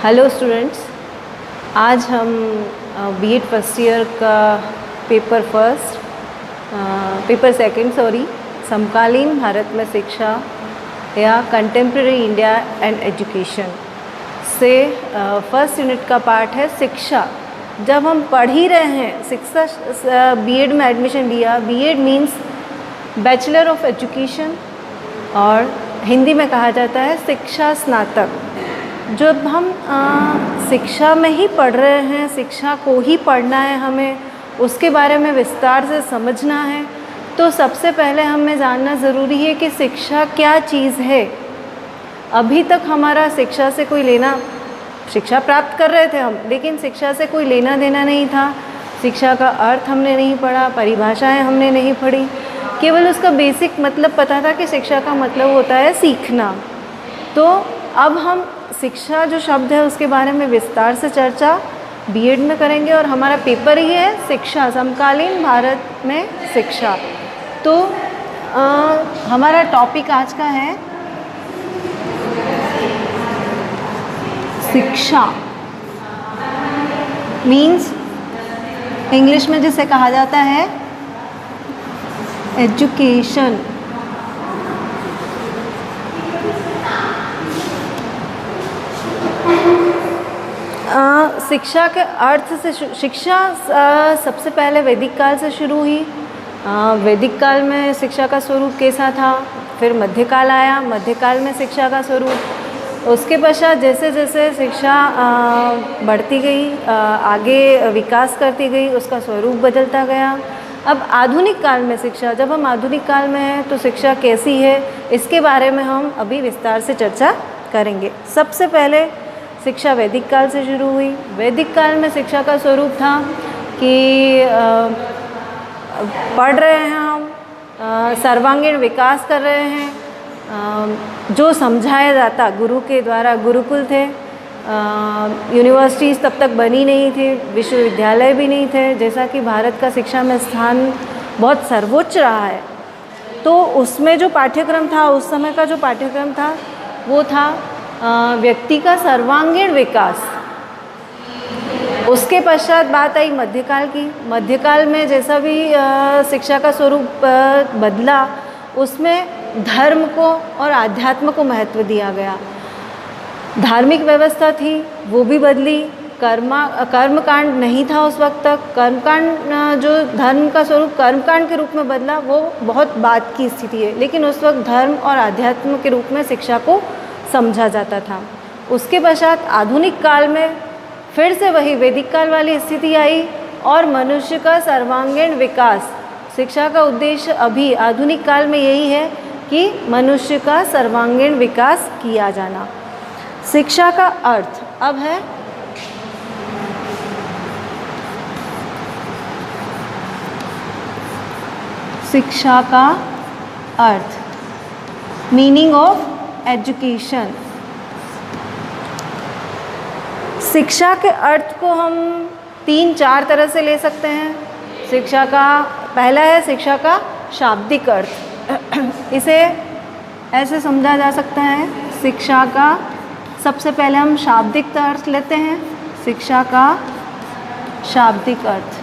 Hello students, आज हम BEd first year का पेपर सेकंड समकालीन भारत में शिक्षा या कंटेम्प्रेरी इंडिया एंड एजुकेशन से फर्स्ट यूनिट का पार्ट है शिक्षा। जब हम पढ़ ही रहे हैं शिक्षा, बीएड में एडमिशन लिया, BEd means bachelor of education और हिंदी में कहा जाता है शिक्षा स्नातक। जब हम शिक्षा में ही पढ़ रहे हैं, शिक्षा को ही पढ़ना है, हमें उसके बारे में विस्तार से समझना है, तो सबसे पहले हमें जानना ज़रूरी है कि शिक्षा क्या चीज़ है। अभी तक हमारा शिक्षा से कोई शिक्षा प्राप्त कर रहे थे हम, लेकिन शिक्षा से कोई लेना देना नहीं था। शिक्षा का अर्थ हमने नहीं पढ़ा, परिभाषाएं हमने नहीं पढ़ी, केवल उसका बेसिक मतलब पता था कि शिक्षा का मतलब होता है सीखना। तो अब हम शिक्षा जो शब्द है उसके बारे में विस्तार से चर्चा बीएड में करेंगे और हमारा पेपर ही है शिक्षा, समकालीन भारत में शिक्षा। तो हमारा टॉपिक आज का है शिक्षा। मीन्स इंग्लिश में जिसे कहा जाता है एजुकेशन। शिक्षा के अर्थ से शिक्षा सबसे पहले वैदिक काल से शुरू हुई। वैदिक काल में शिक्षा का स्वरूप कैसा था, फिर मध्यकाल आया, मध्यकाल में शिक्षा का स्वरूप, उसके पश्चात जैसे जैसे शिक्षा बढ़ती गई, आगे विकास करती गई, उसका स्वरूप बदलता गया। अब आधुनिक काल में शिक्षा, जब हम आधुनिक काल में हैं तो शिक्षा कैसी है, इसके बारे में हम अभी विस्तार से चर्चा करेंगे। सबसे पहले शिक्षा वैदिक काल से शुरू हुई। वैदिक काल में शिक्षा का स्वरूप था कि पढ़ रहे हैं हम, सर्वांगीण विकास कर रहे हैं, जो समझाया जाता गुरु के द्वारा। गुरुकुल थे, यूनिवर्सिटीज़ तब तक बनी नहीं थी, विश्वविद्यालय भी नहीं थे। जैसा कि भारत का शिक्षा में स्थान बहुत सर्वोच्च रहा है, तो उसमें जो पाठ्यक्रम था, उस समय का जो पाठ्यक्रम था वो था व्यक्ति का सर्वांगीण विकास। उसके पश्चात बात आई मध्यकाल की। मध्यकाल में जैसा भी शिक्षा का स्वरूप बदला, उसमें धर्म को और आध्यात्म को महत्व दिया गया। धार्मिक व्यवस्था थी वो भी बदली। कर्मकांड नहीं था उस वक्त तक। कर्मकांड जो धर्म का स्वरूप कर्मकांड के रूप में बदला, वो बहुत बाद की स्थिति है, लेकिन उस वक्त धर्म और आध्यात्म के रूप में शिक्षा को समझा जाता था। उसके पश्चात आधुनिक काल में फिर से वही वैदिक काल वाली स्थिति आई और मनुष्य का सर्वांगीण विकास। शिक्षा का उद्देश्य अभी आधुनिक काल में यही है कि मनुष्य का सर्वांगीण विकास किया जाना। शिक्षा का अर्थ अब है शिक्षा का अर्थ, मीनिंग ऑफ एजुकेशन। शिक्षा के अर्थ को हम 3-4 तरह से ले सकते हैं। शिक्षा का पहला है शिक्षा का शाब्दिक अर्थ। इसे ऐसे समझा जा सकता है, शिक्षा का सबसे पहले हम शाब्दिक अर्थ लेते हैं। शिक्षा का शाब्दिक अर्थ,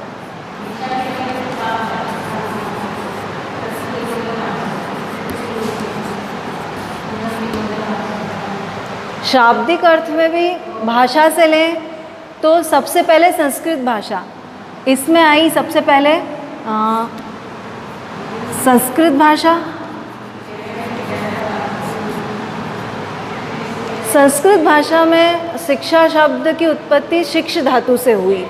शाब्दिक अर्थ में भी भाषा से लें तो सबसे पहले संस्कृत भाषा इसमें आई। सबसे पहले संस्कृत भाषा। संस्कृत भाषा में शिक्षा शब्द की उत्पत्ति शिक्ष धातु से हुई।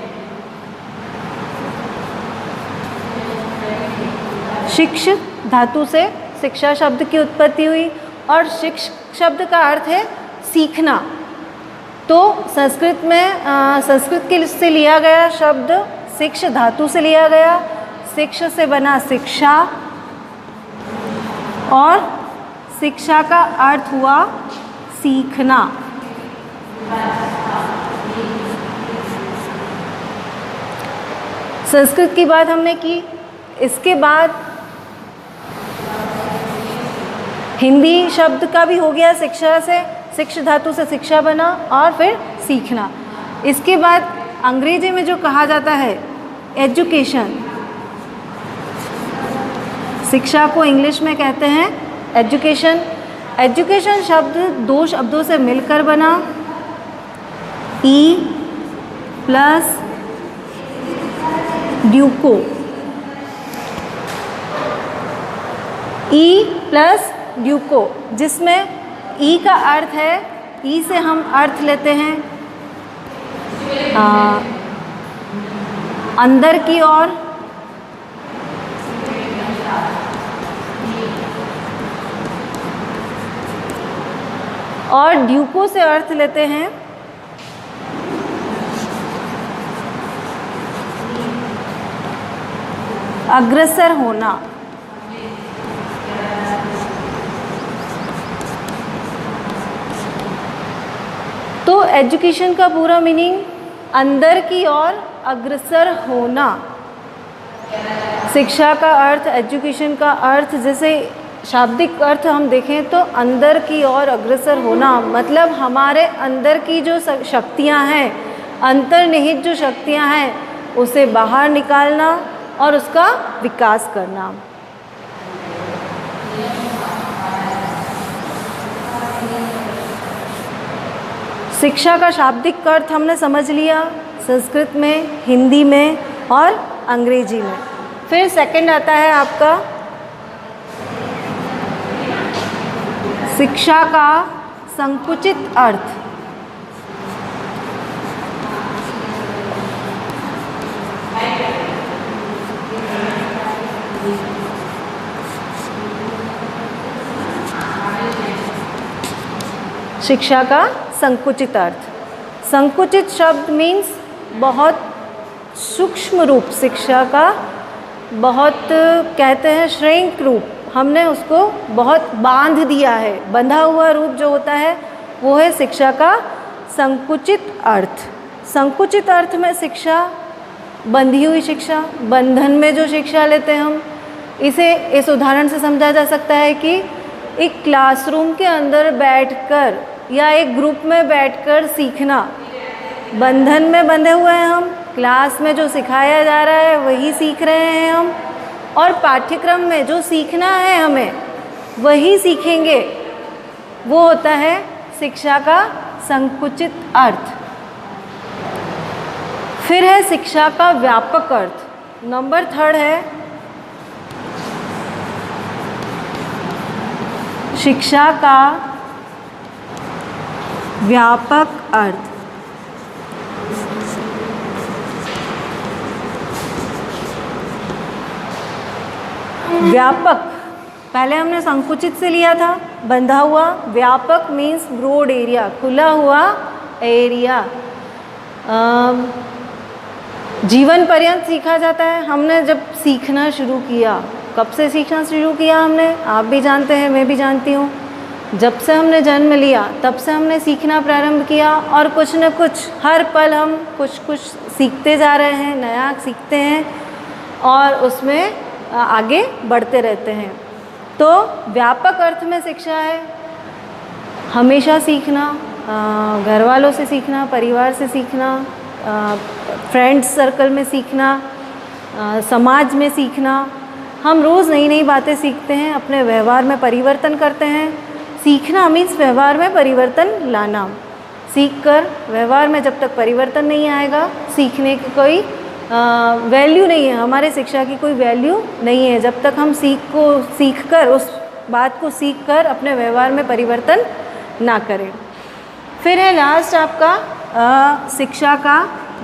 शिक्ष धातु से शिक्षा शब्द की उत्पत्ति हुई और शिक्ष शब्द का अर्थ है सीखना। तो संस्कृत में संस्कृत के से लिया गया शब्द शिक्ष धातु से लिया गया। शिक्ष से बना शिक्षा और शिक्षा का अर्थ हुआ सीखना। संस्कृत की बात हमने की। इसके बाद हिंदी शब्द का भी हो गया शिक्षा से, शिक्ष धातु से शिक्षा बना और फिर सीखना। इसके बाद अंग्रेजी में जो कहा जाता है एजुकेशन, शिक्षा को इंग्लिश में कहते हैं एजुकेशन। एजुकेशन शब्द दो शब्दों से मिलकर बना, ई प्लस ड्यूको, ई प्लस ड्यूको, जिसमें ई का अर्थ है, ई से हम अर्थ लेते हैं अंदर की ओर, और ड्यूको से अर्थ लेते हैं अग्रसर होना। तो एजुकेशन का पूरा मीनिंग अंदर की ओर अग्रसर होना। शिक्षा का अर्थ, एजुकेशन का अर्थ, जैसे शाब्दिक अर्थ हम देखें तो अंदर की ओर अग्रसर होना, मतलब हमारे अंदर की जो शक्तियां हैं, अंतर्निहित जो शक्तियां हैं, उसे बाहर निकालना और उसका विकास करना। शिक्षा का शाब्दिक अर्थ हमने समझ लिया संस्कृत में, हिंदी में और अंग्रेजी में। फिर सेकंड आता है आपका शिक्षा का संकुचित अर्थ। शिक्षा का संकुचित अर्थ, संकुचित शब्द मीन्स बहुत सूक्ष्म रूप, शिक्षा का बहुत कहते हैं श्रिंक रूप, हमने उसको बहुत बांध दिया है, बंधा हुआ रूप जो होता है वो है शिक्षा का संकुचित अर्थ। संकुचित अर्थ में शिक्षा, बंधी हुई शिक्षा, बंधन में जो शिक्षा लेते हैं हम, इसे इस उदाहरण से समझा जा सकता है कि एक क्लासरूम के अंदर बैठकर या एक ग्रुप में बैठकर सीखना। बंधन में बंधे हुए हैं हम, क्लास में जो सिखाया जा रहा है वही सीख रहे हैं हम, और पाठ्यक्रम में जो सीखना है हमें वही सीखेंगे, वो होता है शिक्षा का संकुचित अर्थ। फिर है शिक्षा का व्यापक अर्थ। नंबर थर्ड है शिक्षा का व्यापक अर्थ। व्यापक पहले हमने संकुचित से लिया था, बंधा हुआ। व्यापक मीन्स ब्रॉड एरिया, खुला हुआ एरिया। जीवन पर्यंत सीखा जाता है। हमने जब सीखना शुरू किया, कब से सीखना शुरू किया हमने, आप भी जानते हैं, मैं भी जानती हूँ, जब से हमने जन्म लिया तब से हमने सीखना प्रारंभ किया, और कुछ न कुछ हर पल हम कुछ कुछ सीखते जा रहे हैं, नया सीखते हैं और उसमें आगे बढ़ते रहते हैं। तो व्यापक अर्थ में शिक्षा है हमेशा सीखना, घर वालों से सीखना, परिवार से सीखना, फ्रेंड्स सर्कल में सीखना, समाज में सीखना। हम रोज़ नई नई बातें सीखते हैं, अपने व्यवहार में परिवर्तन करते हैं। सीखना मीन्स व्यवहार में परिवर्तन लाना। सीख कर व्यवहार में जब तक परिवर्तन नहीं आएगा, सीखने की कोई वैल्यू नहीं है, हमारे शिक्षा की कोई वैल्यू नहीं है जब तक हम सीख कर उस बात को सीख कर अपने व्यवहार में परिवर्तन ना करें। फिर है लास्ट आपका शिक्षा का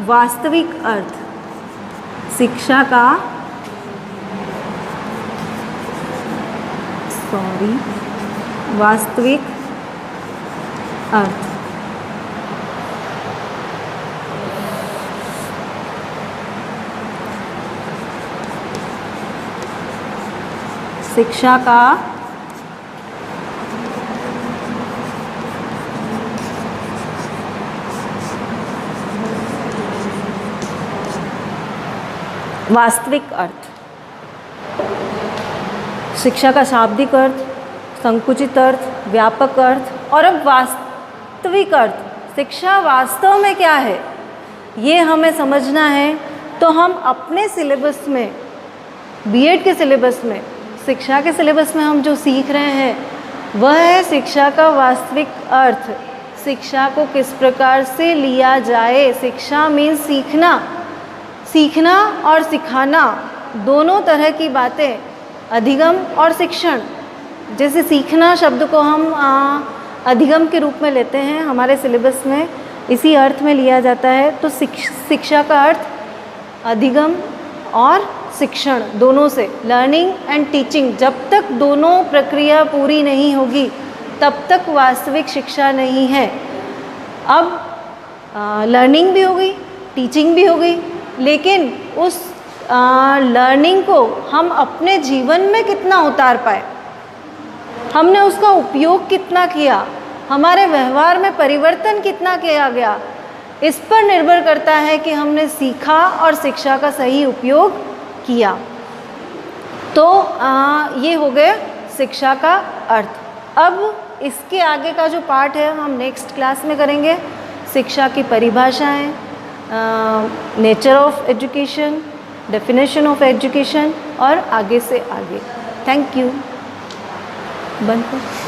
वास्तविक अर्थ। शिक्षा का वास्तविक अर्थ। शिक्षा का वास्तविक अर्थ। शिक्षा का शाब्दिक अर्थ, संकुचित अर्थ, व्यापक अर्थ और अब वास्तविक अर्थ। शिक्षा वास्तव में क्या है ये हमें समझना है। तो हम अपने सिलेबस में, बीएड के सिलेबस में, शिक्षा के सिलेबस में हम जो सीख रहे हैं वह है शिक्षा का वास्तविक अर्थ। शिक्षा को किस प्रकार से लिया जाए। शिक्षा मीन्स सीखना, सीखना और सिखाना दोनों तरह की बातें, अधिगम और शिक्षण। जैसे सीखना शब्द को हम अधिगम के रूप में लेते हैं, हमारे सिलेबस में इसी अर्थ में लिया जाता है। तो शिक्षा का अर्थ अधिगम और शिक्षण दोनों से, लर्निंग एंड टीचिंग। जब तक दोनों प्रक्रिया पूरी नहीं होगी तब तक वास्तविक शिक्षा नहीं है। अब लर्निंग भी हो गई, टीचिंग भी हो गई, लेकिन उस लर्निंग को हम अपने जीवन में कितना उतार पाए, हमने उसका उपयोग कितना किया, हमारे व्यवहार में परिवर्तन कितना किया गया, इस पर निर्भर करता है कि हमने सीखा और शिक्षा का सही उपयोग किया। तो ये हो गया शिक्षा का अर्थ। अब इसके आगे का जो पार्ट है हम नेक्स्ट क्लास में करेंगे। शिक्षा की परिभाषाएं, nature of education, definition of education और आगे से आगे। Thank you. बंद करो।